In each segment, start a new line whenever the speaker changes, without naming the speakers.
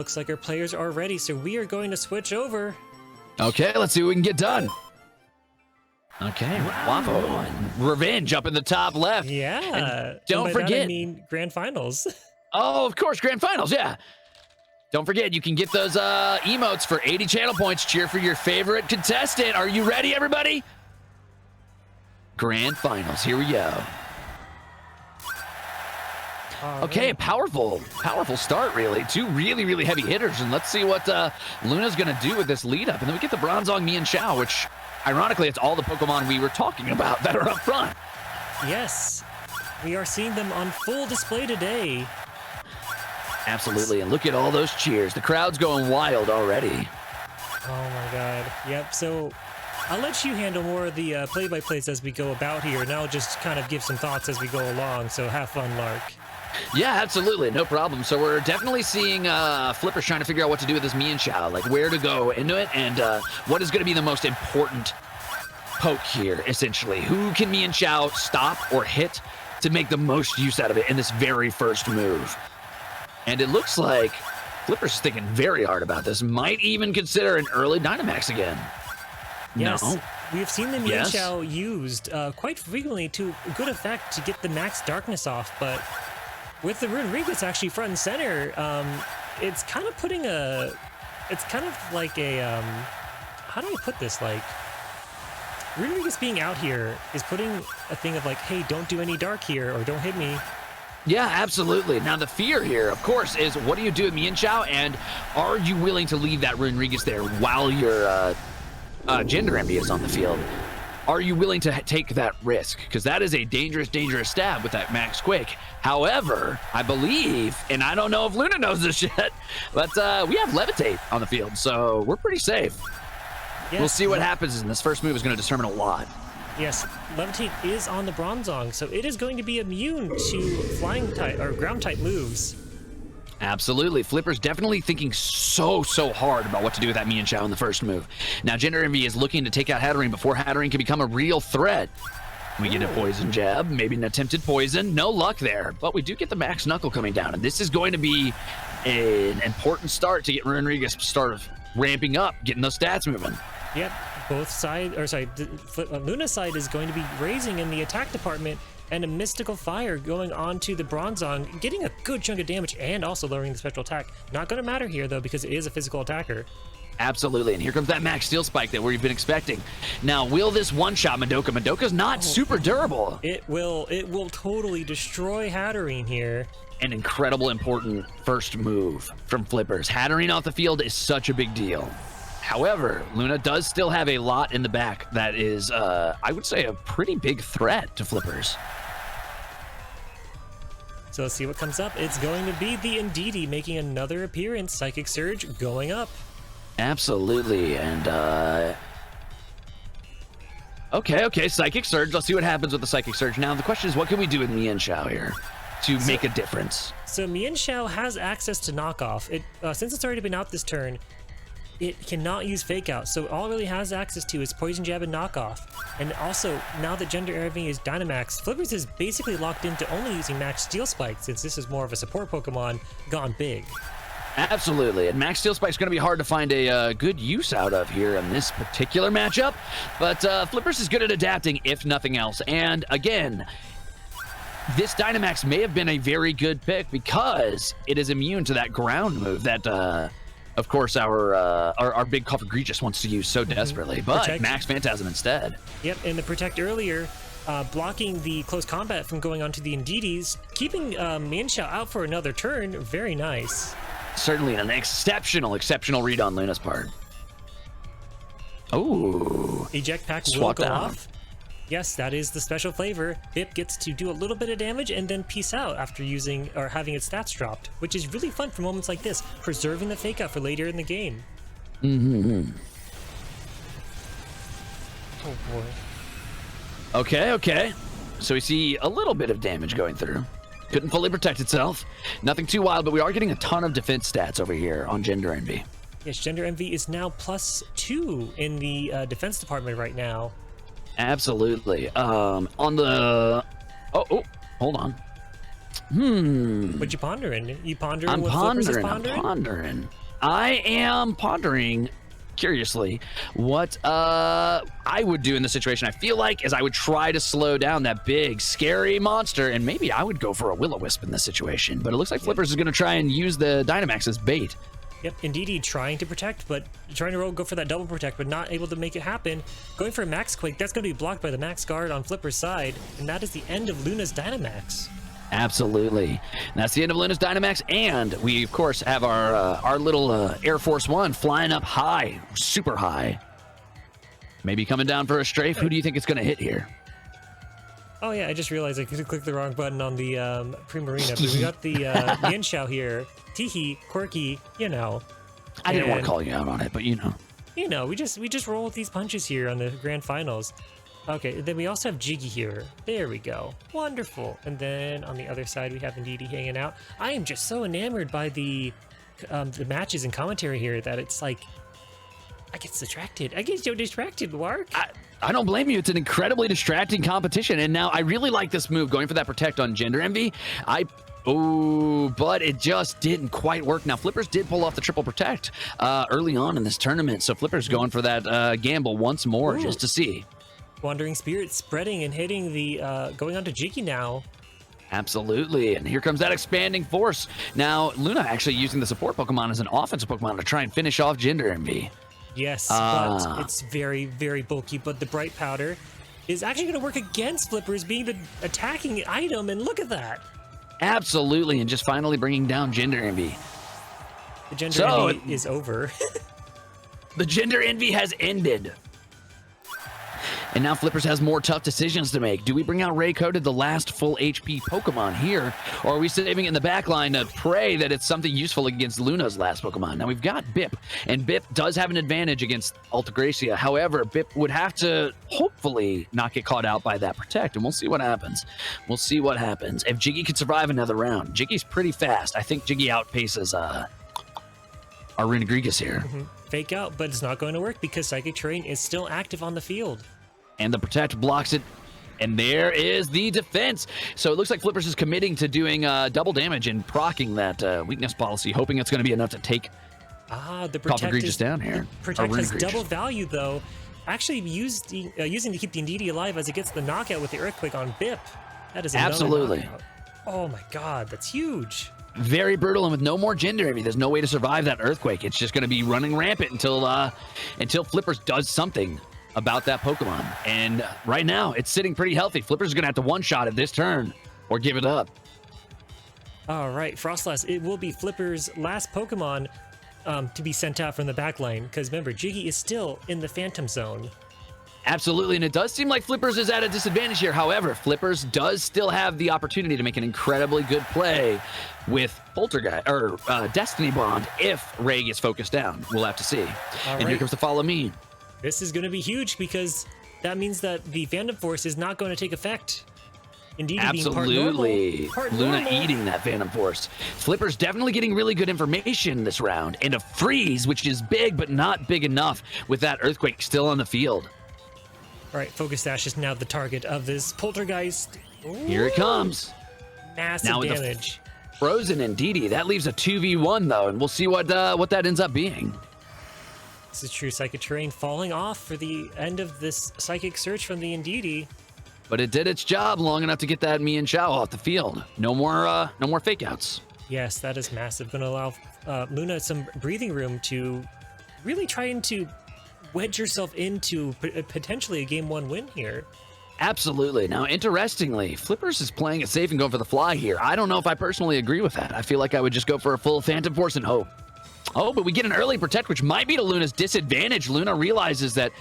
Looks like our players are ready, so we are going to switch over.
Okay, let's see what we can get done. Okay, Waffle and Revenge up in the top left.
Yeah.
And don't forget.
That, I mean, Grand Finals.
Oh, of course, Grand Finals, yeah. Don't forget, you can get those emotes for 80 channel points. Cheer for your favorite contestant. Are you ready, everybody? Grand Finals, here we go. Okay, powerful start, really. Two really heavy hitters, and let's see what Luna's going to do with this lead up. And then we get the Bronzong Mian Xiao, which, ironically, it's all the Pokemon we were talking about that are up front.
Yes, we are seeing them on full display today.
Absolutely, and look at all those cheers. The crowd's going wild already.
Oh my god, yep, so I'll let you handle more of the play-by-plays as we go about here, and I'll just kind of give some thoughts as we go along, so have fun, Lark.
Yeah, absolutely, no problem. So we're definitely seeing Flippers trying to figure out what to do with this Mian Xiao, like where to go into it, and what is going to be the most important poke here, essentially. Who can Mian Xiao stop or hit to make the most use out of it in this very first move? And it looks like Flippers is thinking very hard about this. Might even consider an early Dynamax again.
Yes,
no.
we have seen the Mian Xiao used quite frequently to good effect to get the max darkness off, but with the Runerigus actually front and center, it's kind of putting a... It's kind of like a... how do I put this? Like, Runerigus being out here is putting a thing of like, hey, don't do any dark here, or don't hit me.
Yeah, absolutely. Now, the fear here, of course, is what do you do with Mian Xiao, and are you willing to leave that Runerigus there while your Gender Envy is on the field? Are you willing to take that risk? Because that is a dangerous stab with that Max Quick. However, I believe, and I don't know if Luna knows this yet, but we have Levitate on the field, so we're pretty safe. Yes, we'll see what happens, and this first move is going to determine a lot.
Yes, Levitate is on the Bronzong, so it is going to be immune to flying type or ground type moves.
Absolutely. Flipper's definitely thinking so hard about what to do with that Mian Xiao in the first move. Now, Gender Envy is looking to take out Hatterene before Hatterene can become a real threat. We get a poison jab, maybe an attempted poison. No luck there, but we do get the Max Knuckle coming down, and this is going to be an important start to get Runerigus start ramping up, getting those stats moving.
Yep, both sides, or sorry, Luna's side is going to be raising in the attack department, and a Mystical Fire going on to the Bronzong, getting a good chunk of damage and also lowering the special attack. Not going to matter here, though, because it is a physical attacker.
Absolutely, and here comes that Max Steel Spike that we've been expecting. Now, will this one-shot Madoka? Madoka's not super durable.
It will totally destroy Hatterene here.
An incredible, important first move from Flippers. Hatterene off the field is such a big deal. However, Luna does still have a lot in the back that is, I would say, a pretty big threat to Flippers.
So let's see what comes up. It's going to be the Indeedee making another appearance. Psychic Surge going up.
Absolutely, and okay, Psychic Surge. Let's see what happens with the Psychic Surge. Now, the question is, what can we do with Mian Xiao here to make a difference?
So Mian Xiao has access to knockoff. It since it's already been out this turn, it cannot use Fake Out, so all it really has access to is Poison Jab and Knockoff. And also, now that Gender Envy is Dynamax, Flippers is basically locked into only using Max Steel Spike, since this is more of a support Pokemon gone big.
Absolutely, and Max Steel Spike's going to be hard to find a good use out of here in this particular matchup, but Flippers is good at adapting, if nothing else. And again, this Dynamax may have been a very good pick because it is immune to that ground move that... of course, our big Cough Egregious wants to use so desperately, but Protect. Max Phantasm instead.
Yep, and the Protect earlier, blocking the close combat from going on to the Indeedees, keeping Mian Xiao out for another turn. Very nice.
Certainly an exceptional read on Luna's part. Oh.
Eject Pack will go off. Yes, that is the special flavor. Bip gets to do a little bit of damage and then peace out after using or having its stats dropped, which is really fun for moments like this, preserving the Fake Out for later in the game. Oh boy.
Okay. So we see a little bit of damage going through. Couldn't fully protect itself. Nothing too wild, but we are getting a ton of defense stats over here on Gender Envy.
Yes, Gender Envy is now +2 in the defense department right now.
Absolutely. On the... Oh, hold on.
What you pondering? You pondering
I'm
what Flippers is
pondering. I am pondering, curiously, what I would do in this situation. I feel like is I would try to slow down that big, scary monster, and maybe I would go for a Will-O-Wisp in this situation. But it looks like Flippers is going to try and use the Dynamax as bait.
Yep, Indeedee trying to protect, but trying to go for that double protect, but not able to make it happen. Going for a Max Quake, that's going to be blocked by the Max Guard on Flipper's side, and that is the end of Luna's Dynamax.
Absolutely. And that's the end of Luna's Dynamax, and we, of course, have our little Air Force One flying up high, super high. Maybe coming down for a strafe. Who do you think it's going to hit here?
Oh yeah, I just realized I clicked the wrong button on the Primarina, but we got the Mienshao here. Teehee, quirky, you know.
I didn't want to call you out on it, but you know.
You know, we just roll with these punches here on the grand finals. Okay, then we also have Jiggy here. There we go. Wonderful. And then on the other side, we have Indeedee hanging out. I am just so enamored by the matches and commentary here that it's like, I get distracted. I get so distracted, Mark.
I don't blame you. It's an incredibly distracting competition. And now I really like this move, going for that protect on Gender Envy. But it just didn't quite work. Now, Flippers did pull off the triple protect early on in this tournament. So Flippers going for that gamble once more just to see.
Wandering Spirit spreading and hitting the, going on to Jiggy now.
Absolutely, and here comes that expanding force. Now, Luna actually using the support Pokemon as an offensive Pokemon to try and finish off Gender Envy.
Yes, but it's very, very bulky, but the Bright Powder is actually going to work against Flippers being the attacking item, and look at that.
Absolutely, and just finally bringing down Gender Envy.
The Gender Envy is over.
The Gender Envy has ended. And now Flippers has more tough decisions to make. Do we bring out Raycoded, the last full HP Pokemon here? Or are we saving it in the back line to pray that it's something useful against Luna's last Pokemon? Now we've got Bip, and Bip does have an advantage against Altagracia. However, Bip would have to hopefully not get caught out by that Protect, and we'll see what happens. We'll see what happens. If Jiggy can survive another round, Jiggy's pretty fast. I think Jiggy outpaces our Runegrigus here.
Fake out, but it's not going to work because Psychic Terrain is still active on the field.
And the Protect blocks it, and there is the defense. So it looks like Flippers is committing to doing double damage and proccing that weakness policy, hoping it's going to be enough to take
the Protect is
down here.
The Protect has double value, though. Actually using to keep the Indeedee alive as it gets the knockout with the Earthquake on Bip. That is another knockout. Oh my god, that's huge.
Very brutal, and with no more Gender Envy, there's no way to survive that Earthquake. It's just going to be running rampant until Flippers does something about that Pokemon. And right now, it's sitting pretty healthy. Flippers is going to have to one-shot it this turn or give it up.
All right, Frostlass, it will be Flipper's last Pokemon to be sent out from the back line, because remember, Jiggy is still in the Phantom Zone.
Absolutely, and it does seem like Flippers is at a disadvantage here. However, Flippers does still have the opportunity to make an incredibly good play with Poltergeist or Destiny Bond if Ray gets focused down. We'll have to see. And here comes the Follow Me.
This is going to be huge because that means that the Phantom Force is not going to take effect. Indeed,
absolutely.
Part
Luna
normal.
Eating that Phantom Force. Flipper's definitely getting really good information this round, and a freeze, which is big but not big enough with that Earthquake still on the field.
All right, Focus Sash is now the target of this Poltergeist. Ooh.
Here it comes.
Massive
now
damage.
Frozen Indeedee. That leaves a 2v1 though, and we'll see what that ends up being.
This is true. Psychic Terrain falling off for the end of this Psychic Search from the Indeedee.
But it did its job long enough to get that Mienshao off the field. No more fake outs.
Yes, that is massive. Going to allow Luna some breathing room to really trying to wedge yourself into potentially a Game 1 win here.
Absolutely. Now, interestingly, Flippers is playing it safe and going for the fly here. I don't know if I personally agree with that. I feel like I would just go for a full Phantom Force and hope. Oh, but we get an early Protect, which might be to Luna's disadvantage. Luna realizes that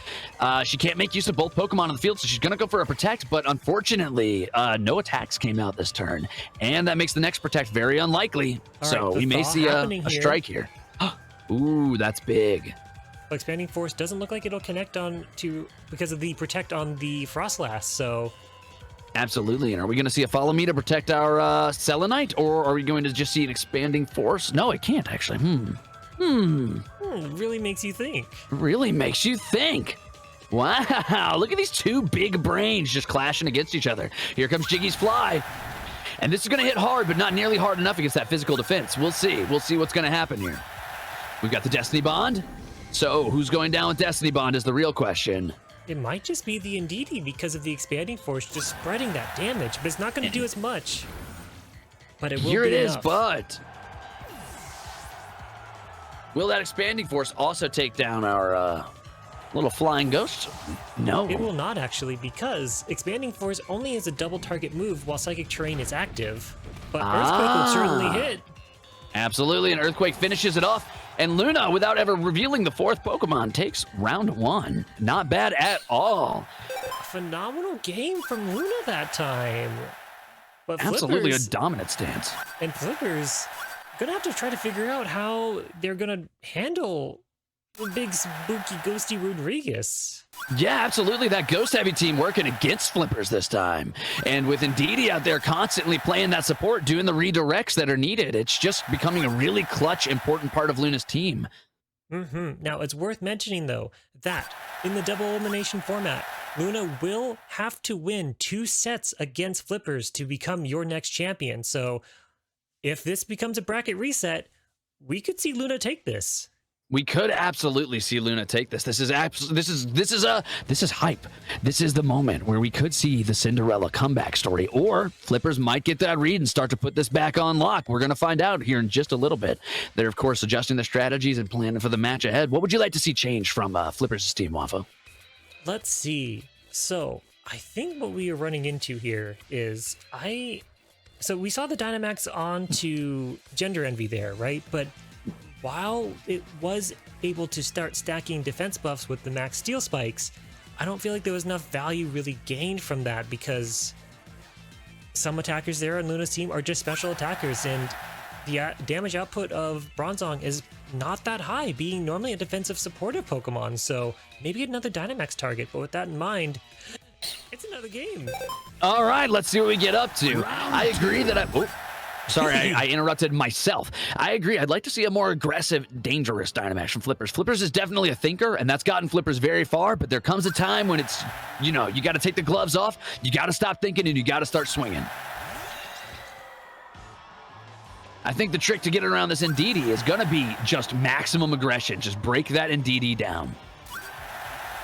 she can't make use of both Pokemon on the field, so she's going to go for a Protect, but unfortunately, no attacks came out this turn, and that makes the next Protect very unlikely. So we may see a strike here. Ooh, that's big.
Well, Expanding Force doesn't look like it'll connect on to because of the Protect on the Frostlass, so...
Absolutely, and are we going to see a Follow Me to protect our Selenite, or are we going to just see an Expanding Force? No, it can't, actually.
Really makes you think.
Really makes you think. Wow, look at these two big brains just clashing against each other. Here comes Jiggy's Fly. And this is going to hit hard, but not nearly hard enough against that physical defense. We'll see. We'll see what's going to happen here. We've got the Destiny Bond. So who's going down with Destiny Bond is the real question.
It might just be the Ndidi because of the expanding force just spreading that damage, but it's not going to do as much. But it will
Here
be
it is,
enough.
but will that expanding force also take down our little flying ghost? No.
It will not actually, because expanding force only is a double target move while psychic terrain is active. But Earthquake will certainly hit.
Absolutely, and Earthquake finishes it off. And Luna, without ever revealing the 4th Pokemon, takes round 1. Not bad at all.
A phenomenal game from Luna that time. But
Absolutely
Flippers,
a dominant stance.
and Flippers gonna have to try to figure out how they're gonna handle the big spooky ghosty Rodriguez.
Yeah, absolutely. That ghost-heavy team working against Flippers this time. And with Ndidi out there constantly playing that support, doing the redirects that are needed, it's just becoming a really clutch, important part of Luna's team.
Now, it's worth mentioning, though, that in the double elimination format, Luna will have to win 2 sets against Flippers to become your next champion. So if this becomes a bracket reset, we could see Luna take this.
We could absolutely see Luna take this. This is hype. This is the moment where we could see the Cinderella comeback story, or Flippers might get that read and start to put this back on lock. We're going to find out here in just a little bit. They're, of course, adjusting their strategies and planning for the match ahead. What would you like to see change from Flippers' team, Waffle?
Let's see. So I think what we are running into here is so we saw the Dynamax onto Gender Envy there, right? But while it was able to start stacking defense buffs with the max steel spikes, I don't feel like there was enough value really gained from that, because some attackers there on Luna's team are just special attackers, and the damage output of Bronzong is not that high, being normally a defensive supportive Pokemon. So maybe another Dynamax target, but with that in mind, it's another game.
All right, let's see what we get up to. I agree that I interrupted myself. I agree. I'd like to see a more aggressive, dangerous Dynamax from Flippers. Flippers is definitely a thinker, and that's gotten Flippers very far, but there comes a time when it's, you got to take the gloves off, you got to stop thinking, and you got to start swinging. I think the trick to get around this Ndidi is going to be just maximum aggression. Just break that Ndidi down.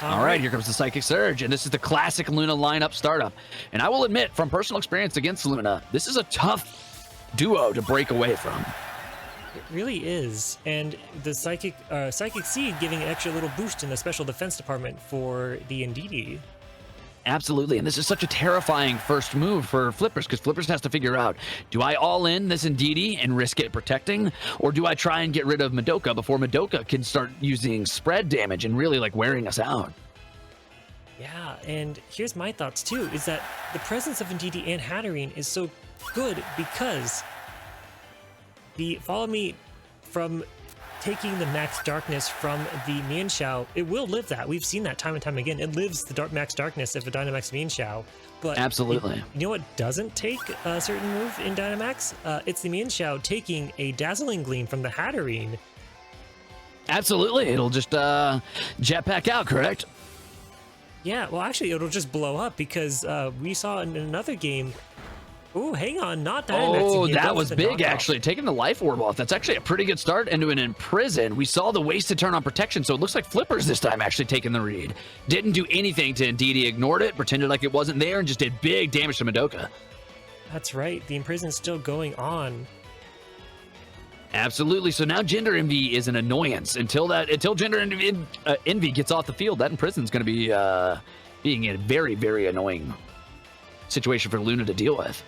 All right, here comes the Psychic Surge, and this is the classic Luna lineup startup. And I will admit, from personal experience against Luna, this is a tough duo to break away from.
It really is. And the Psychic Seed giving an extra little boost in the special defense department for the Ndidi.
Absolutely, and this is such a terrifying first move for Flippers, because Flippers has to figure out, do I all in this Ndidi and risk it protecting, or do I try and get rid of Madoka before Madoka can start using spread damage and really wearing us out?
Yeah, and here's my thoughts too, is that the presence of Ndidi and Hatterene is so good because the follow me from taking the max darkness from the Mienshao, it will live that. We've seen that time and time again. It lives the max darkness of a Dynamax Mienshao. But
absolutely.
You know what doesn't take a certain move in Dynamax? It's the Mienshao taking a Dazzling Gleam from the Hatterene.
Absolutely. It'll just jetpack out, correct?
Yeah, well, actually, it'll just blow up because we saw in another game. Oh, hang on, not Dynamax.
Oh, that was big, actually. Taking the Life Orb off. That's actually a pretty good start into an Imprison. We saw the wasted turn on protection, so it looks like Flippers this time actually taking the read. Didn't do anything to Ndidi, ignored it, pretended like it wasn't there, and just did big damage to Madoka.
That's right. The Imprison's still going on.
Absolutely. So now Gender Envy is an annoyance. Until Gender Envy gets off the field, that Imprison's going to be being a very, very annoying situation for Luna to deal with.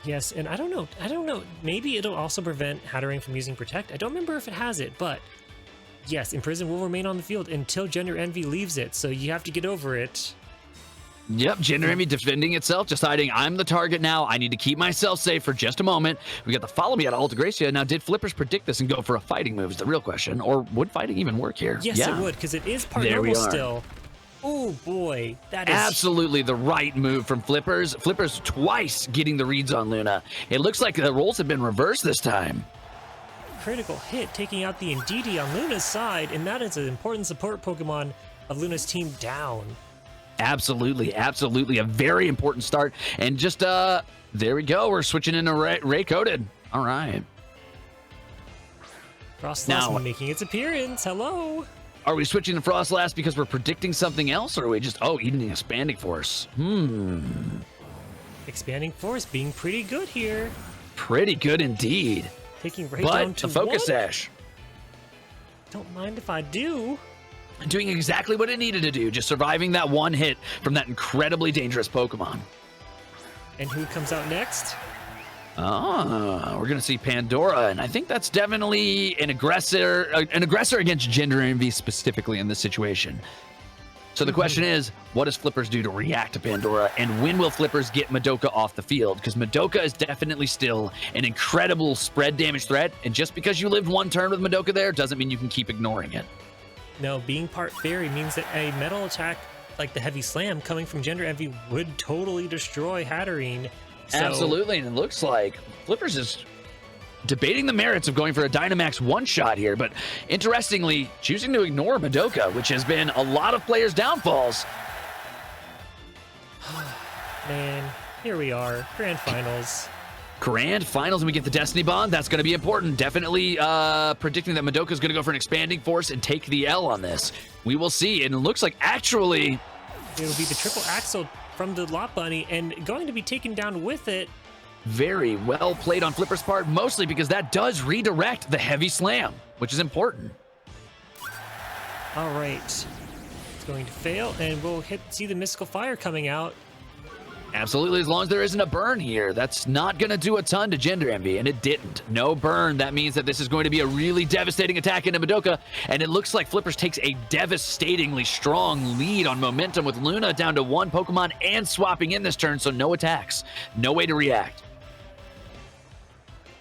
Yes, and I don't know. Maybe it'll also prevent Hatterene from using Protect. I don't remember if it has it, but yes, Imprison will remain on the field until Gender Envy leaves it, so you have to get over it.
Yep, Gender Envy defending itself, deciding I'm the target now. I need to keep myself safe for just a moment. We got the follow me out of Alta Gracia. Now, did Flippers predict this and go for a fighting move is the real question, or would fighting even work here?
Yes,
yeah.
It would, because it is part normal still. Oh boy, that is
absolutely the right move from Flippers. Flippers twice getting the reads on Luna. It looks like the roles have been reversed this time.
Critical hit taking out the Ndidi on Luna's side, and that is an important support Pokemon of Luna's team down.
Absolutely, absolutely. A very important start. And just, there we go. We're switching into Ray-coded. All right.
Frostlass making its appearance. Hello.
Are we switching to Frostlass because we're predicting something else, or are we just, eating the Expanding Force?
Expanding Force being pretty good here.
Pretty good indeed.
Taking right down to
the Focus
one.
Sash.
Don't mind if I do.
Doing exactly what it needed to do, just surviving that one hit from that incredibly dangerous Pokemon.
And who comes out next?
We're gonna see Pandora, and I think that's definitely an aggressor against Gender Envy specifically in this situation. So the question is, what does Flippers do to react to Pandora, and when will Flippers get Madoka off the field? Because Madoka is definitely still an incredible spread damage threat, and just because you lived one turn with Madoka there doesn't mean you can keep ignoring it.
No, being part fairy means that a metal attack like the Heavy Slam coming from Gender Envy would totally destroy Hatterene. So,
absolutely, and it looks like Flippers is debating the merits of going for a Dynamax one-shot here, but interestingly, choosing to ignore Madoka, which has been a lot of players' downfalls.
Man, here we are, Grand Finals.
Grand Finals, and we get the Destiny Bond. That's going to be important. Definitely predicting that Madoka is going to go for an Expanding Force and take the L on this. We will see, and it looks like actually
it'll be the triple axle from the Lot Bunny and going to be taken down with it.
Very well played on Flipper's part, mostly because that does redirect the Heavy Slam, which is important.
All right. It's going to fail, and we'll see the Mystical Fire coming out.
Absolutely, as long as there isn't a burn here. That's not going to do a ton to Gender Envy, and it didn't. No burn. That means that this is going to be a really devastating attack into Madoka, and it looks like Flippers takes a devastatingly strong lead on momentum with Luna down to one Pokemon and swapping in this turn, so no attacks. No way to react.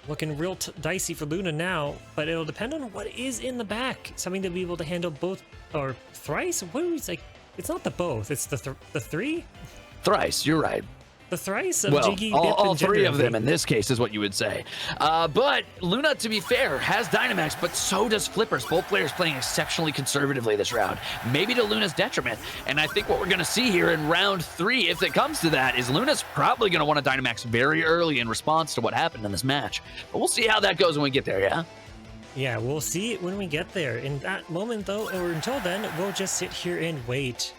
Looking real dicey for Luna now, but it'll depend on what is in the back. Something to be able to handle both, or thrice? What is like? It's not the both, it's the three?
Thrice, you're right.
The thrice of
well,
Jiggy, Bip,
all
and
three
Gender
of them
Envy.
in this case is what you would say. But Luna, to be fair, has Dynamax, but so does Flippers. Both players playing exceptionally conservatively this round, maybe to Luna's detriment. And I think what we're going to see here in round 3, if it comes to that, is Luna's probably going to want to Dynamax very early in response to what happened in this match. But we'll see how that goes when we get there, yeah?
Yeah, we'll see it when we get there. In that moment, though, or until then, we'll just sit here and wait.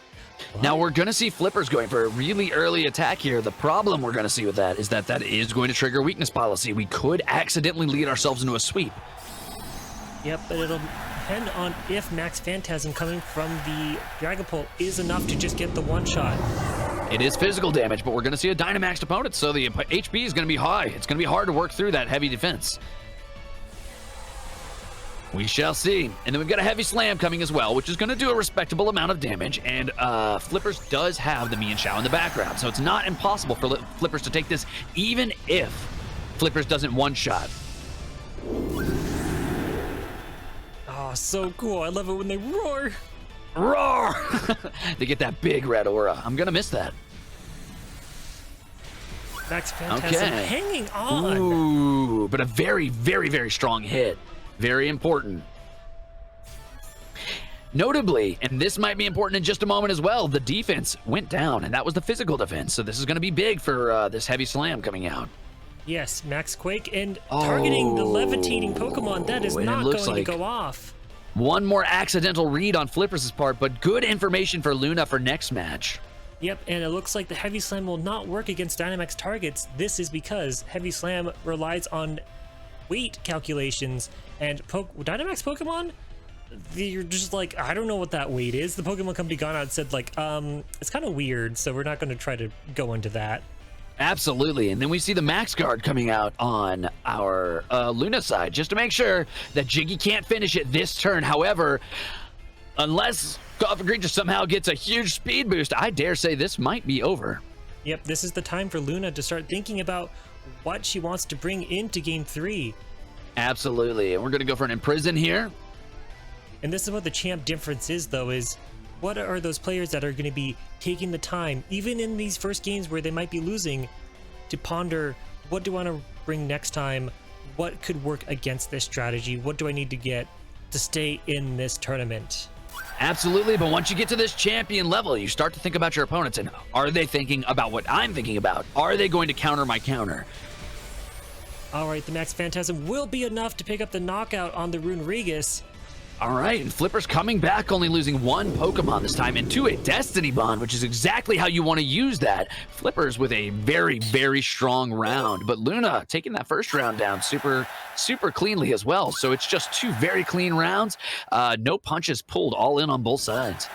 What?
Now, we're going to see Flippers going for a really early attack here. The problem we're going to see with that is that is going to trigger weakness policy. We could accidentally lead ourselves into a sweep.
Yep, but it'll depend on if Max Phantasm coming from the Dragapult is enough to just get the one-shot.
It is physical damage, but we're going to see a Dynamaxed opponent, so the HP is going to be high. It's going to be hard to work through that heavy defense. We shall see. And then we've got a Heavy Slam coming as well, which is going to do a respectable amount of damage. And Flippers does have the Mienshao in the background, so it's not impossible for Flippers to take this, even if Flippers doesn't one-shot.
Oh, so cool. I love it when they roar.
Roar! They get that big red aura. I'm going to miss that.
Max Phantasm hanging on.
Ooh, but a very, very, very strong hit. Very important. Notably, and this might be important in just a moment as well, the defense went down, and that was the physical defense. So this is going to be big for this Heavy Slam coming out.
Yes, Max Quake, and targeting the levitating Pokemon, that is not going to go off.
One more accidental read on Flippers' part, but good information for Luna for next match.
Yep, and it looks like the Heavy Slam will not work against Dynamax targets. This is because Heavy Slam relies on weight calculations, and Dynamax Pokemon, you're just like, I don't know what that weight is. The Pokemon Company gone out and said, like, it's kind of weird, so we're not going to try to go into that.
Absolutely, and then we see the Max Guard coming out on our Luna side, just to make sure that Jiggy can't finish it this turn. However, unless Coffee Creature somehow gets a huge speed boost, I dare say this might be over.
Yep, this is the time for Luna to start thinking about what she wants to bring into Game 3.
Absolutely, and we're going to go for an Imprison here.
And this is what the champ difference is, though, is what are those players that are going to be taking the time, even in these first games where they might be losing, to ponder, what do I want to bring next time? What could work against this strategy? What do I need to get to stay in this tournament?
Absolutely, but once you get to this champion level, you start to think about your opponents, and are they thinking about what I'm thinking about? Are they going to counter my counter?
All right, the Max Phantasm will be enough to pick up the knockout on the Rune Regis.
All right, and Flipper's coming back, only losing one Pokemon this time, into a Destiny Bond, which is exactly how you want to use that. Flipper's with a very, very strong round, but Luna taking that first round down super cleanly as well. So it's just two very clean rounds. No punches pulled, all in on both sides.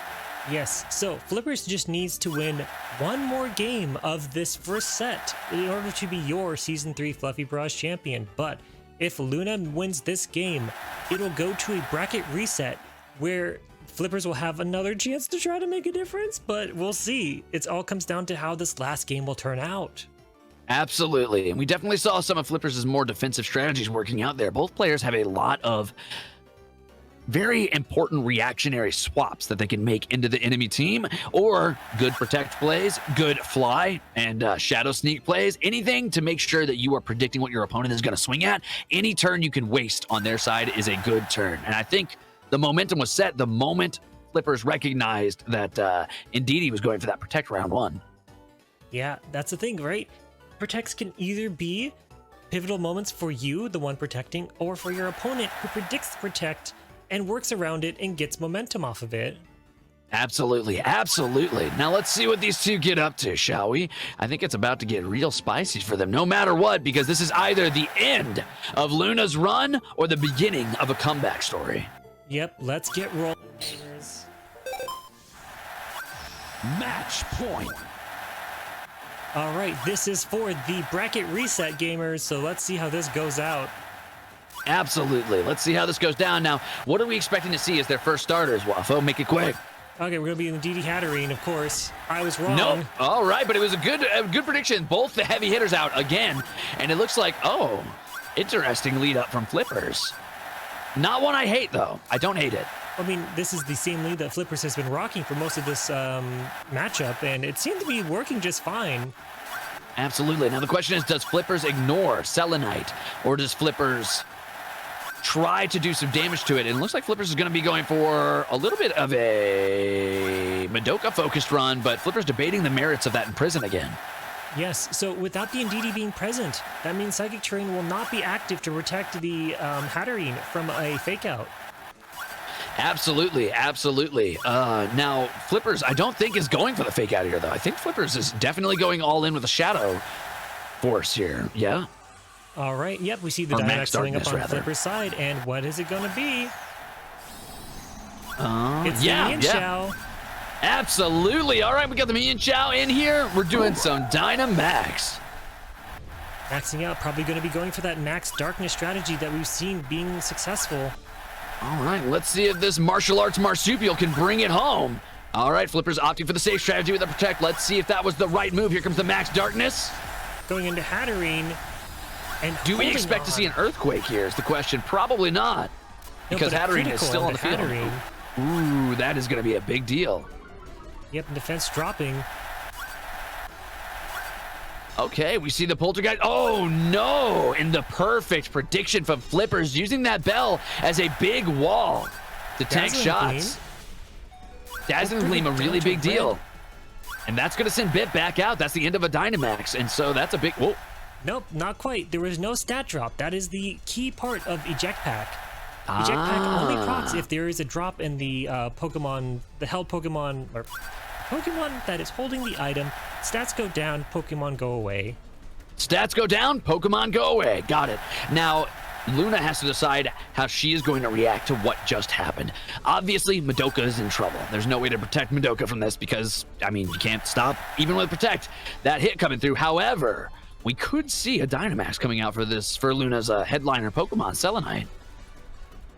Yes, so Flippers just needs to win one more game of this first set in order to be your Season 3 Fluffy Barrage champion. But if Luna wins this game, it'll go to a bracket reset where Flippers will have another chance to try to make a difference, but we'll see. It all comes down to how this last game will turn out.
Absolutely, and we definitely saw some of Flippers' more defensive strategies working out there. Both players have a lot of very important reactionary swaps that they can make into the enemy team, or good protect plays, good fly, and shadow sneak plays. Anything to make sure that you are predicting what your opponent is going to swing at. Any turn you can waste on their side is a good turn. And I think the momentum was set the moment Flippers recognized that indeed he was going for that protect round one.
Yeah, that's the thing, right? Protects can either be pivotal moments for you, the one protecting, or for your opponent who predicts the protect and works around it and gets momentum off of it.
Absolutely, absolutely. Now let's see what these two get up to, shall we? I think it's about to get real spicy for them, no matter what, because this is either the end of Luna's run or the beginning of a comeback story.
Yep, let's get rolling.
Match point.
All right, this is for the bracket reset, gamers, so let's see how this goes out.
Absolutely. Let's see how this goes down. Now, what are we expecting to see as their first starters, Waffo? Make it quick.
Okay, we're going to be in the DD Hatterene, of course. I was wrong.
Nope. All right, but it was a good prediction. Both the heavy hitters out again, and it looks like, oh, interesting lead up from Flippers. Not one I hate, though. I don't hate it.
I mean, this is the same lead that Flippers has been rocking for most of this matchup, and it seemed to be working just fine.
Absolutely. Now, the question is, does Flippers ignore Selenite, or does Flippers try to do some damage to it? And it looks like Flippers is going to be going for a little bit of a Madoka-focused run, but Flippers debating the merits of that in prison again.
Yes, so without the Indeedee being present, that means Psychic Terrain will not be active to protect the Hatterene from a fake-out.
Absolutely, absolutely. Now, Flippers, I don't think is going for the fake-out here, though. I think Flippers is definitely going all in with a Shadow Force here, yeah?
All right, yep, we see the Dynamax going up on Flipper's side, and what is it going to be? It's the Mienshao.
Absolutely. All right, we got the Mienshao in here. We're doing some Dynamax.
Maxing out, probably going to be going for that Max Darkness strategy that we've seen being successful.
All right, let's see if this martial arts marsupial can bring it home. All right, Flippers opting for the safe strategy with the protect. Let's see if that was the right move. Here comes the Max Darkness.
Going into Hatterene. And
do we expect to see an earthquake here is the question. Probably not, because Hatterene is still on the field. Ooh, that is going to be a big deal.
Yep, and defense dropping.
Okay, we see the Poltergeist. Oh, no. And the perfect prediction from Flippers, using that bell as a big wall to tank shots. Dazzling Gleam, a really big deal. And that's going to send Bit back out. That's the end of a Dynamax. And so that's a big... Whoa.
Nope, not quite. There was no stat drop. That is the key part of Eject Pack. Eject Pack only procs if there is a drop in the Pokemon, the held Pokemon, or Pokemon that is holding the item. Stats go down, Pokemon go away.
Stats go down, Pokemon go away. Got it. Now, Luna has to decide how she is going to react to what just happened. Obviously, Madoka is in trouble. There's no way to protect Madoka from this because, I mean, you can't stop, even with Protect, that hit coming through. However, we could see a Dynamax coming out for Luna's headliner Pokemon, Selenite.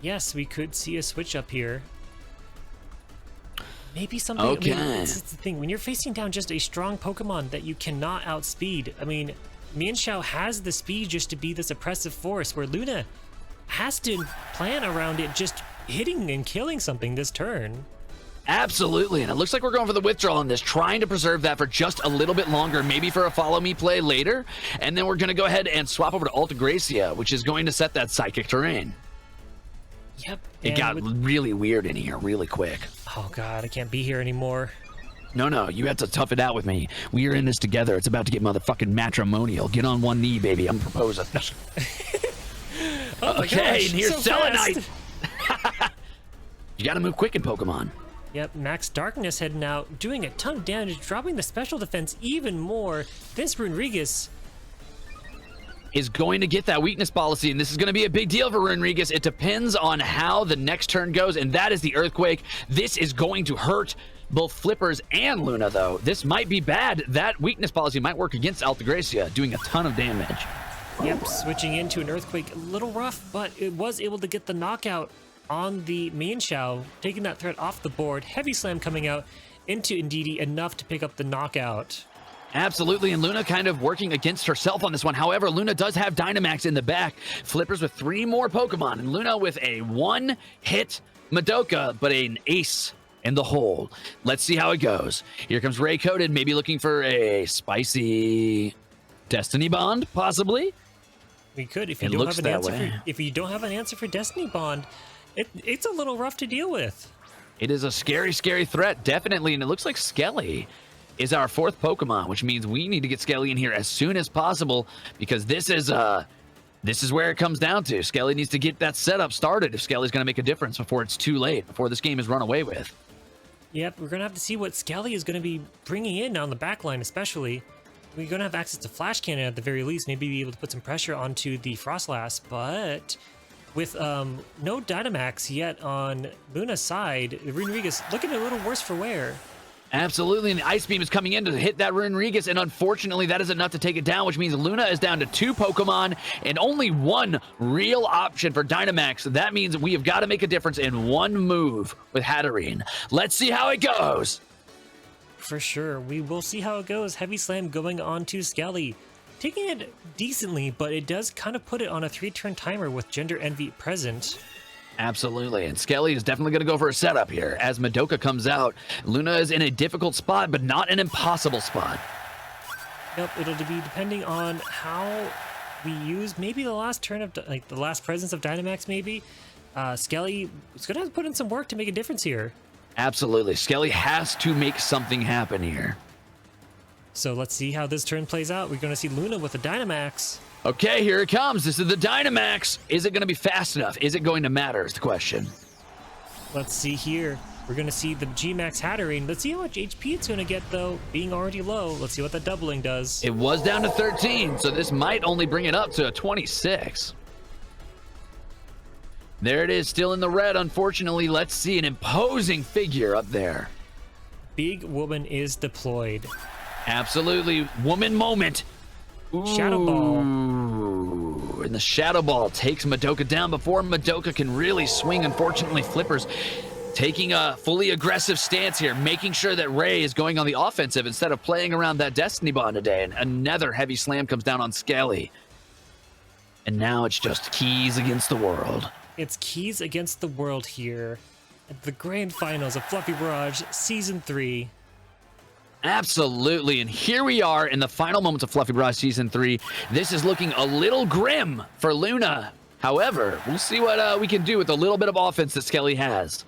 Yes, we could see a switch up here. Maybe something.
Okay.
I mean, it's the thing. When you're facing down just a strong Pokemon that you cannot outspeed, I mean, Mienshao has the speed just to be this oppressive force, where Luna has to plan around it just hitting and killing something this turn.
Absolutely, and it looks like we're going for the withdrawal on this, trying to preserve that for just a little bit longer, maybe for a follow me play later, and then we're going to go ahead and swap over to Alta Gracia, which is going to set that Psychic Terrain.
Yep.
It got really weird in here really quick.
Oh God, I can't be here anymore.
No, you have to tough it out with me. We are in this together. It's about to get motherfucking matrimonial. Get on one knee, baby. I'm proposing.
Oh
okay, and here's
so
Selenite. You gotta move quick in Pokemon.
Yep, Max Darkness heading out, doing a ton of damage, dropping the special defense even more. This Runrigus
is going to get that weakness policy, and this is going to be a big deal for Runrigus. It depends on how the next turn goes, and that is the Earthquake. This is going to hurt both Flippers and Luna, though. This might be bad. That weakness policy might work against Altagracia, doing a ton of damage.
Yep, switching into an Earthquake, a little rough, but it was able to get the knockout on the main Xiao, taking that threat off the board. Heavy Slam coming out into Indeedee, enough to pick up the knockout.
Absolutely, and Luna kind of working against herself on this one. However, Luna does have Dynamax in the back. Flippers with 3 more Pokemon, and Luna with a 1-hit Madoka, but an ace in the hole. Let's see how it goes. Here comes Ray Coated, maybe looking for a spicy Destiny Bond, possibly.
We could, if you don't have an answer. If you don't have an answer for Destiny Bond, it's a little rough to deal with.
It is a scary, scary threat, definitely, and it looks like Skelly is our 4th Pokemon, which means we need to get Skelly in here as soon as possible, because this is where it comes down to. Skelly needs to get that setup started if Skelly's going to make a difference before it's too late, before this game is run away with.
Yep, we're going to have to see what Skelly is going to be bringing in on the back line, especially. We're going to have access to Flash Cannon at the very least, maybe be able to put some pressure onto the Frostlass, but with no Dynamax yet on Luna's side, Runrigus looking a little worse for wear.
Absolutely, and the Ice Beam is coming in to hit that Runrigus, and unfortunately that is enough to take it down, which means Luna is down to 2 Pokemon and only 1 real option for Dynamax. That means we have got to make a difference in 1 move with Hatterene. Let's see how it goes.
For sure, we will see how it goes. Heavy Slam going on to Skelly. Taking it decently, but it does kind of put it on a 3-turn timer with Gender Envy present.
Absolutely, and Skelly is definitely going to go for a setup here. As Madoka comes out, Luna is in a difficult spot, but not an impossible spot.
Yep, it'll be depending on how we use maybe the last turn of, like, the last presence of Dynamax maybe. Skelly is going to have to put in some work to make a difference here.
Absolutely, Skelly has to make something happen here.
So let's see how this turn plays out. We're going to see Luna with a Dynamax.
Okay, here it comes. This is the Dynamax. Is it going to be fast enough? Is it going to matter is the question.
Let's see here. We're going to see the G-Max Hatterene. Let's see how much HP it's going to get, though, being already low. Let's see what that doubling does.
It was down to 13, so this might only bring it up to a 26. There it is, still in the red, unfortunately. Let's see an imposing figure up there.
Big Woman is deployed.
Absolutely. Woman moment.
Shadow Ball.
And the Shadow Ball takes Madoka down before Madoka can really swing. Unfortunately, Flippers taking a fully aggressive stance here, making sure that Ray is going on the offensive instead of playing around that Destiny Bond today. And another heavy slam comes down on Skelly. And now it's just keys against the world.
It's keys against the world here at the grand finals of Fluffy Barrage Season 3.
Absolutely, and here we are in the final moments of Fluffy Barrage Season 3. This is looking a little grim for Luna. However, we'll see what we can do with the little bit of offense that Skelly has.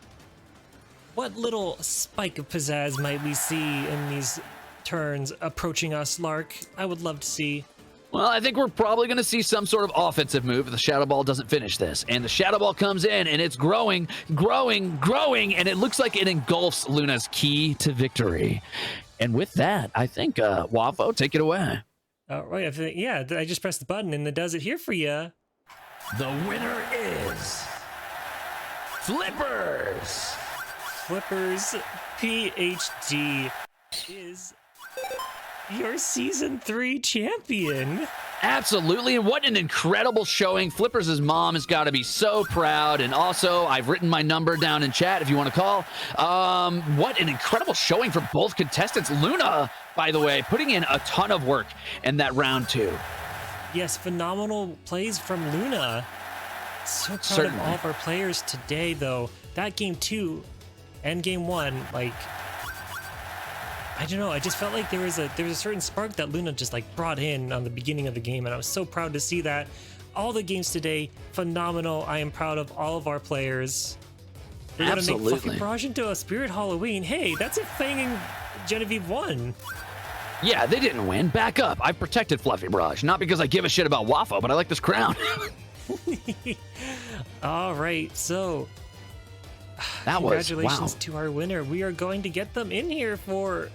What little spike of pizzazz might we see in these turns approaching us, Lark? I would love to see.
Well, I think we're probably going to see some sort of offensive move if the Shadow Ball doesn't finish this. And the Shadow Ball comes in, and it's growing, and it looks like it engulfs Luna's key to victory. And with that, I think, Wafo, take it away.
All right, I just pressed the button, and it does it here for you.
The winner is Flippers.
Flippers PhD is your Season 3 champion.
Absolutely, and what an incredible showing. Flippers' mom has got to be so proud, and also, I've written my number down in chat if you want to call. What an incredible showing for both contestants. Luna, by the way, putting in a ton of work in that round 2.
Yes, phenomenal plays from Luna. So proud of all of our players today, though. That game 2 and game 1, like, I don't know, I just felt like there was a certain spark that Luna just like brought in on the beginning of the game, and I was so proud to see that. all the games today, phenomenal. I am proud of all of our players. We're going to make Fluffy Barrage into a Spirit Halloween. Hey, that's if Fang and Genevieve won.
Yeah, they didn't win. Back up. I've protected Fluffy Barrage. Not because I give a shit about Waffle, but I like this crown.
All right, so congratulations to our winner. We are going to get them in here for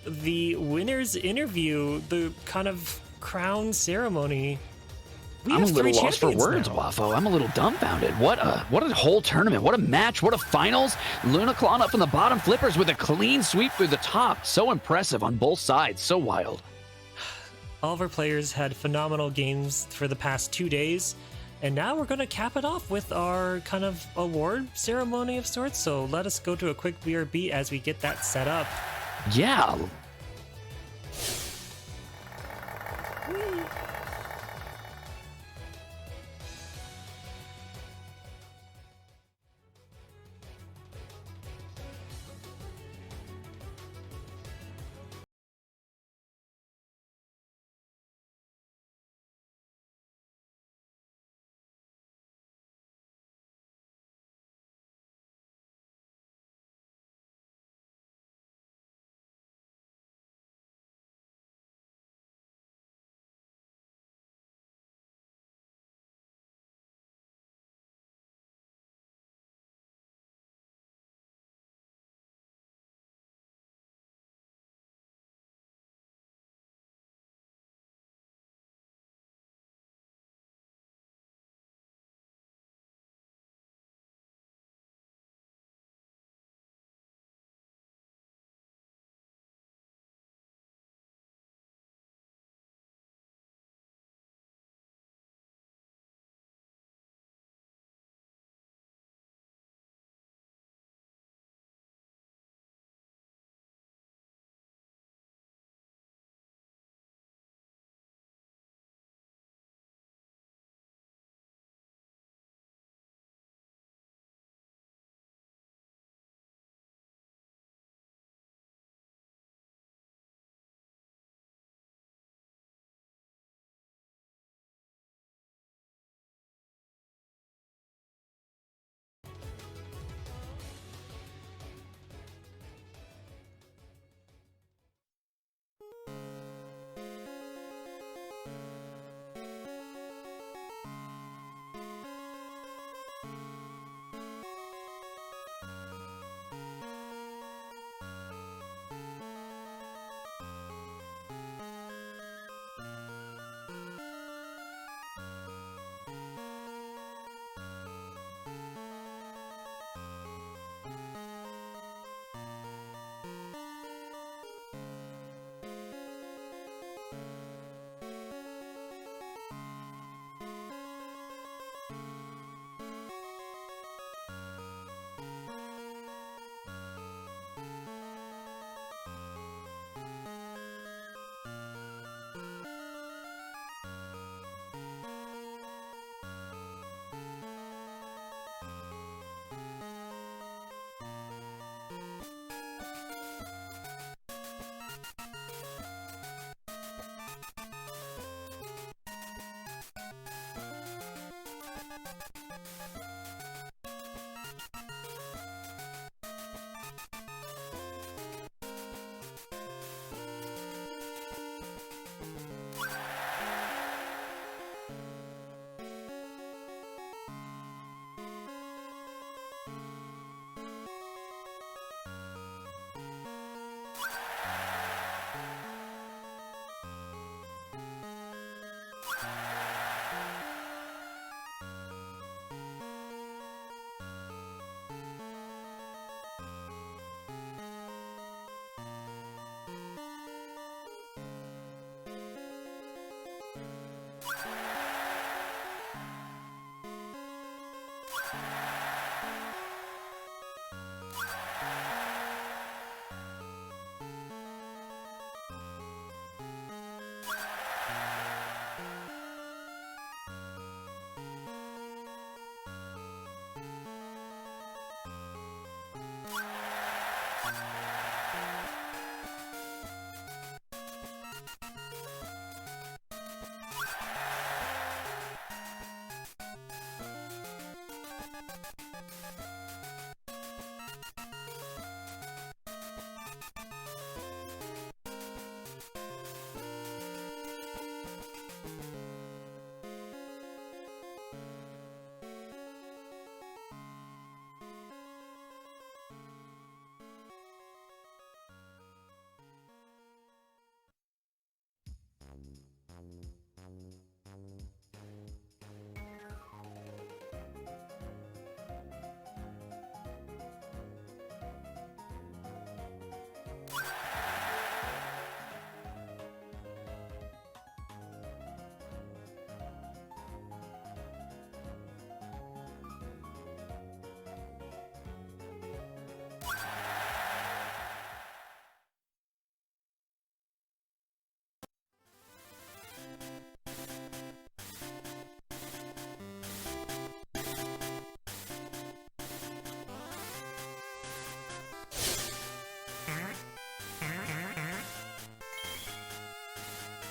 the winner's interview, the kind of crown ceremony.
I'm a little lost for words, Waffo. I'm a little dumbfounded. What a whole tournament. What a match. What a finals. Luna clawing up from the bottom, Flippers with a clean sweep through the top. So impressive on both sides. So wild.
All of our players had phenomenal games for the past 2 days. And now we're going to cap it off with our kind of award ceremony of sorts. So let us go to a quick BRB as we get that set up.
Yeah.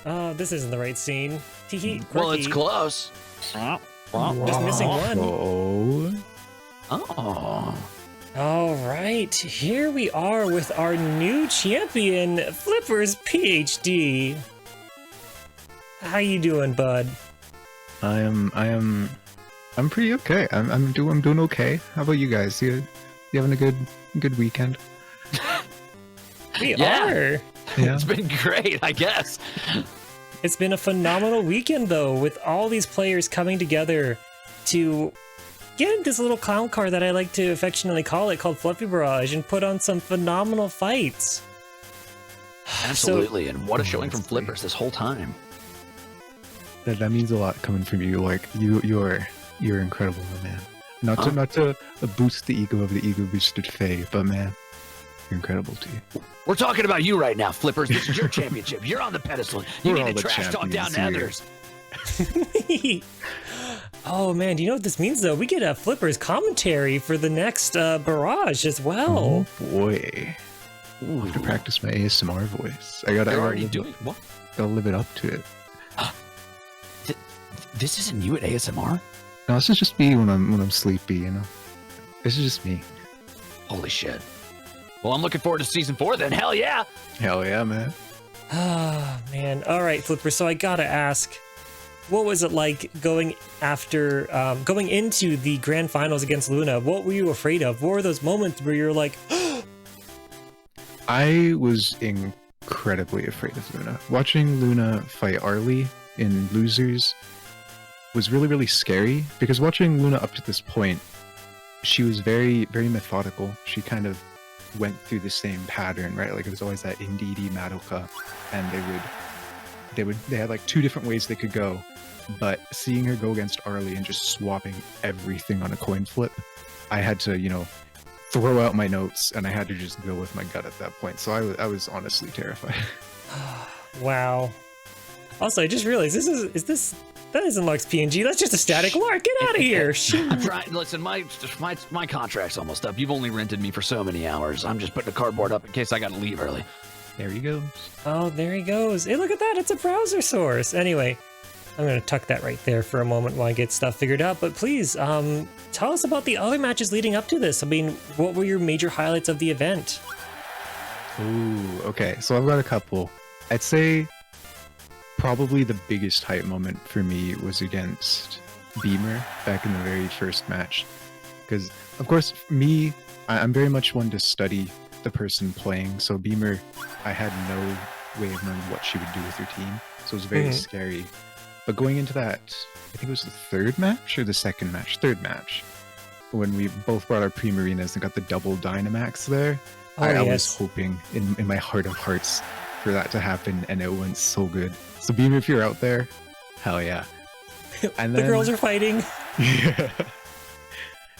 Oh, this isn't the right scene. Teehee,
Well, it's
quirky.
close.
Just missing one.
Oh.
All right, here we are with our new champion, Flipper's PhD. How you doing, bud?
I'm pretty okay. I'm doing okay. How about you guys? You having a good weekend?
We
Yeah.
are.
Yeah.
It's been great, I guess.
It's been a phenomenal weekend, though, with all these players coming together to get this little clown car that I like to affectionately call it, called Fluffy Barrage, and put on some phenomenal fights.
Absolutely, and what a showing from Flippers this whole time.
That means a lot coming from you. Like you're incredible, my man. Not to boost the ego of the ego boosted Faye, but man, you're incredible too.
We're talking about you right now, Flippers. This is your championship. You're on the pedestal. You
We're
need
all
to
the
trash talk down to
champions
others.
Oh man, do you know what this means though? We get a Flippers commentary for the next Barrage as well.
Oh boy, I have to practice my ASMR voice. I gotta
You're already doing what?
gotta live it up to it.
This isn't you at ASMR?
No, this is just me when I'm sleepy. You know, this is just me.
Holy shit. Well, I'm looking forward to season 4 then. Hell yeah.
Hell yeah, man.
Ah man, all right, Flipper. So I gotta ask, what was it like going into the grand finals against Luna? What were you afraid of? What were those moments where you're like,
I was incredibly afraid of Luna. Watching Luna fight Arlie in Losers was really, really scary, because watching Luna up to this point, she was very, very methodical. She kind of went through the same pattern, right? Like it was always that Indeedee Madoka, and they had like two different ways they could go. But seeing her go against Arlie and just swapping everything on a coin flip, I had to, throw out my notes, and I had to just go with my gut at that point. So I was honestly terrified.
wow. Also, I just realized that isn't Lark's PNG. That's just a static Lark. Get out of here. Shoot.
I'm trying. Listen, my contract's almost up. You've only rented me for so many hours. I'm just putting a cardboard up in case I got to leave early.
There he goes.
Oh, there he goes. Hey, look at that. It's a browser source. Anyway, I'm going to tuck that right there for a moment while I get stuff figured out. But please, tell us about the other matches leading up to this. I mean, what were your major highlights of the event?
Ooh, okay. So I've got a couple. I'd say probably the biggest hype moment for me was against Beamer back in the very first match. Because, of course, I'm very much one to study the person playing. So Beamer, I had no way of knowing what she would do with her team. So it was very scary. But going into that, I think it was the third match or the second match? Third match. When we both brought our Primarinas and got the double Dynamax there. I was hoping in my heart of hearts for that to happen, and it went so good. So Beamer, if you're out there, hell yeah. And
The girls are fighting.
Yeah.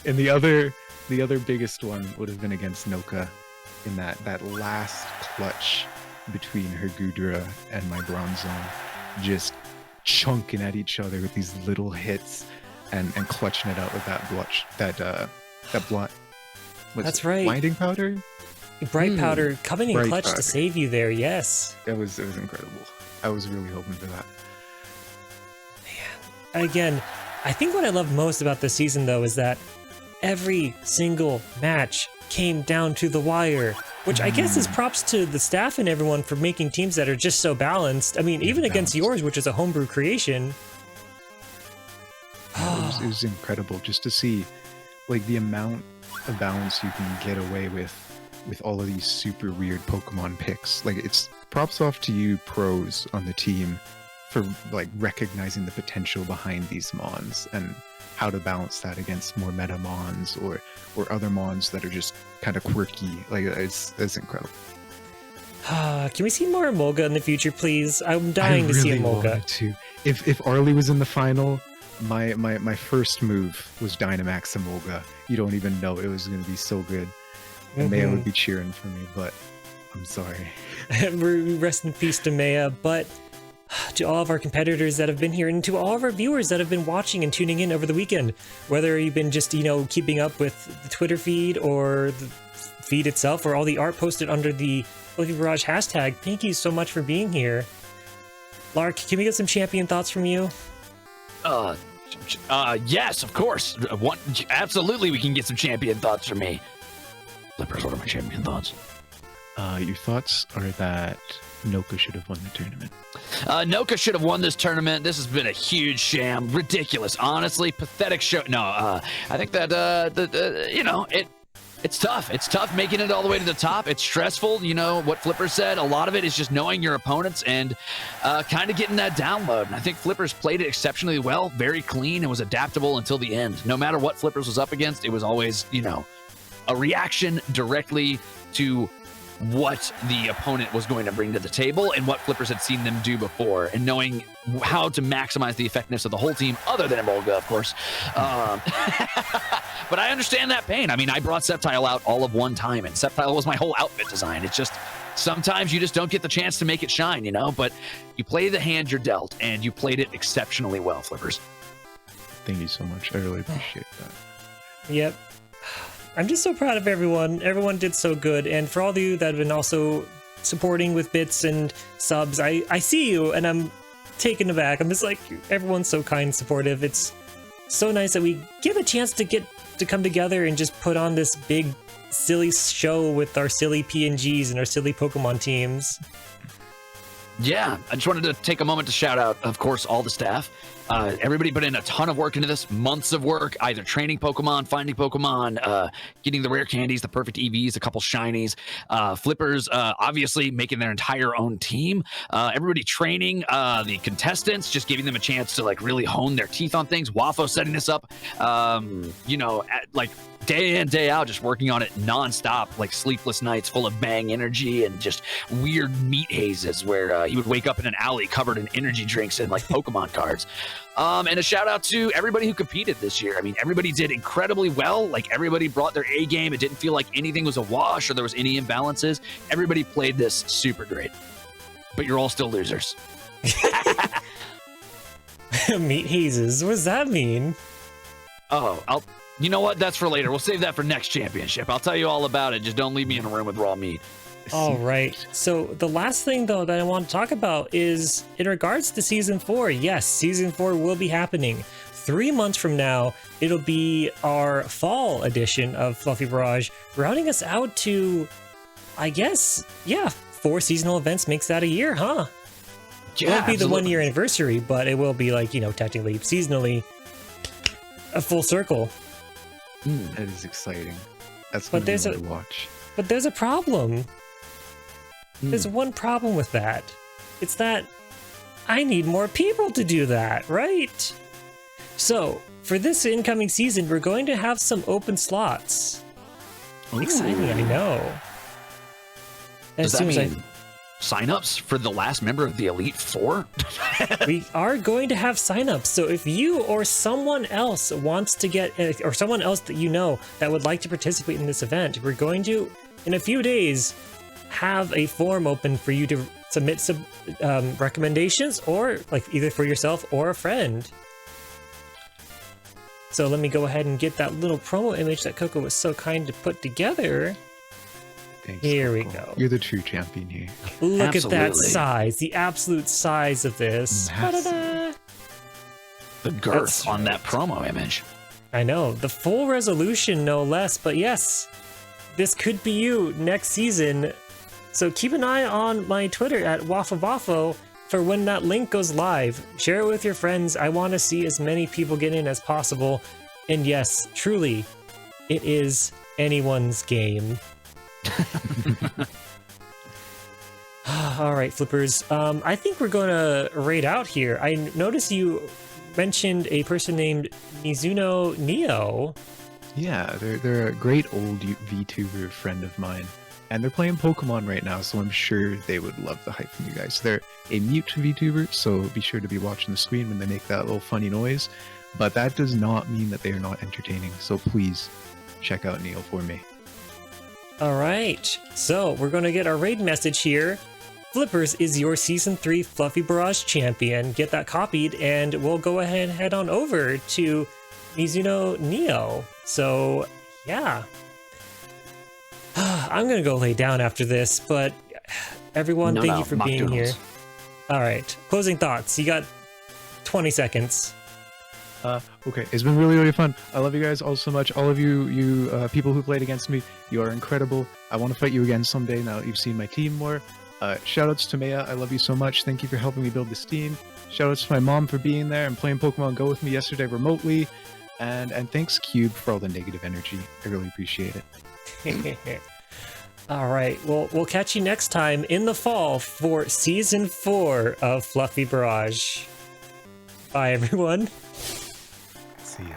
And the other biggest one would have been against Noka in that last clutch between her Gudra and my Bronzong, just chunking at each other with these little hits and clutching it out with that
That's right.
blinding powder.
Bright Powder coming in
Bright
clutch
Powder.
to save you there. Yes.
It was incredible. I was really hoping for that.
Again, I think what I love most about this season, though, is that every single match came down to the wire, which I guess is props to the staff and everyone for making teams that are just so balanced. I mean, even against yours, which is a homebrew creation.
It was incredible just to see like the amount of balance you can get away with all of these super weird Pokemon picks. Like, it's props off to you pros on the team for like recognizing the potential behind these mons and how to balance that against more meta mons or other mons that are just kind of quirky. Like, it's incredible.
Can we see more Emolga in the future, please? I'm dying
I
to see
really
Emolga.
wanted to. If Arlie was in the final, my first move was Dynamax Emolga. You don't even know. It was going to be so good. And Maya would be cheering for me, but I'm sorry.
Rest in peace to Maya, but to all of our competitors that have been here and to all of our viewers that have been watching and tuning in over the weekend, whether you've been just, keeping up with the Twitter feed or the feed itself or all the art posted under the Fluffy Barrage hashtag, thank you so much for being here. Lark, can we get some champion thoughts from you?
Yes, of course. Absolutely, we can get some champion thoughts from me. Flippers, what are my champion thoughts?
Your thoughts are that Noka should have won the tournament.
Noka should have won this tournament. This has been a huge sham. Ridiculous. Honestly, pathetic show. No, I think that, it's tough. It's tough making it all the way to the top. It's stressful. You know what Flipper said? A lot of it is just knowing your opponents and kind of getting that download. And I think Flippers played it exceptionally well, very clean, and was adaptable until the end. No matter what Flippers was up against, it was always, a reaction directly to what the opponent was going to bring to the table and what Flippers had seen them do before, and knowing how to maximize the effectiveness of the whole team, other than Emolga, of course. But I understand that pain. I mean, I brought Sceptile out all of one time, and Sceptile was my whole outfit design. It's just, sometimes you just don't get the chance to make it shine, but you play the hand you're dealt, and you played it exceptionally well, Flippers.
Thank you so much. I really appreciate that.
Yep. I'm just so proud of everyone. Everyone did so good. And for all of you that have been also supporting with bits and subs, I see you and I'm taken aback. I'm just like, everyone's so kind and supportive. It's so nice that we get a chance to come together and just put on this big, silly show with our silly PNGs and our silly Pokemon teams.
Yeah, I just wanted to take a moment to shout out, of course, all the staff. Everybody put in a ton of work into this, months of work, either training Pokemon, finding Pokemon, getting the rare candies, the perfect EVs, a couple shinies, Flippers, obviously making their entire own team, everybody training, the contestants, just giving them a chance to really hone their teeth on things. Wafo setting this up, day in, day out, just working on it nonstop, sleepless nights full of bang energy and just weird meat hazes where he would wake up in an alley covered in energy drinks and Pokemon cards. And a shout out to everybody who competed this year. I mean, everybody did incredibly well. Everybody brought their A game. It didn't feel like anything was a wash or there was any imbalances. Everybody played this super great. But you're all still losers.
Meat hazes. What does that mean?
Oh, you know what? That's for later. We'll save that for next championship. I'll tell you all about it. Just don't leave me in a room with raw meat.
All right. So the last thing, though, that I want to talk about is in regards to Season 4. Yes, Season 4 will be happening. 3 months from now, it'll be our fall edition of Fluffy Barrage, rounding us out to, I guess, 4 seasonal events makes that a year, huh?
Yeah,
it won't be
absolutely.
the 1 year anniversary, but it will be technically, seasonally, a full circle.
That is exciting. That's
But
what
there's
to watch.
But there's a problem. There's one problem with that. It's that I need more people to do that, right? So, for this incoming season, we're going to have some open slots.
Ooh.
Exciting, I know.
Does that mean signups for the last member of the Elite Four?
We are going to have signups. So if you or someone else wants to get, or someone else that you know that would like to participate in this event, we're going to, in a few days, have a form open for you to submit some recommendations, or either for yourself or a friend. So let me go ahead and get that little promo image that Coco was so kind to put together.
Thanks,
Here we
Coco.
go.
You're the true champion here.
Look at that
Absolutely.
size, the absolute size of this.
Massive.
Ta-da-da.
The girth
That's
on that
right.
promo image.
I know, the full resolution, no less, but yes, this could be you next season. So keep an eye on my Twitter at WaffleWaffle for when that link goes live. Share it with your friends. I want to see as many people get in as possible. And yes, truly, it is anyone's game. All right, Flippers. I think we're going to raid out here. I noticed you mentioned a person named Mizuno Neo.
Yeah, they're a great old VTuber friend of mine, and they're playing Pokemon right now, so I'm sure they would love the hype from you guys. They're a mute VTuber, so be sure to be watching the screen when they make that little funny noise, but that does not mean that they are not entertaining, so please check out Neo for me.
All right, so we're going to get our raid message here. Flippers is your Season 3 Fluffy Barrage champion. Get that copied, and we'll go ahead and head on over to Mizuno Neo. So, yeah. I'm going to go lay down after this, but everyone, thank you for being here. All right, closing thoughts. You got 20 seconds.
Okay, it's been really, really fun. I love you guys all so much. All of you people who played against me, you are incredible. I want to fight you again someday now that you've seen my team more. Shoutouts to Maya, I love you so much. Thank you for helping me build this team. Shoutouts to my mom for being there and playing Pokemon Go with me yesterday remotely. And thanks Cube for all the negative energy. I really appreciate it.
All right, well, we'll catch you next time in the fall for Season 4 of Fluffy Barrage. Bye, everyone.
See ya.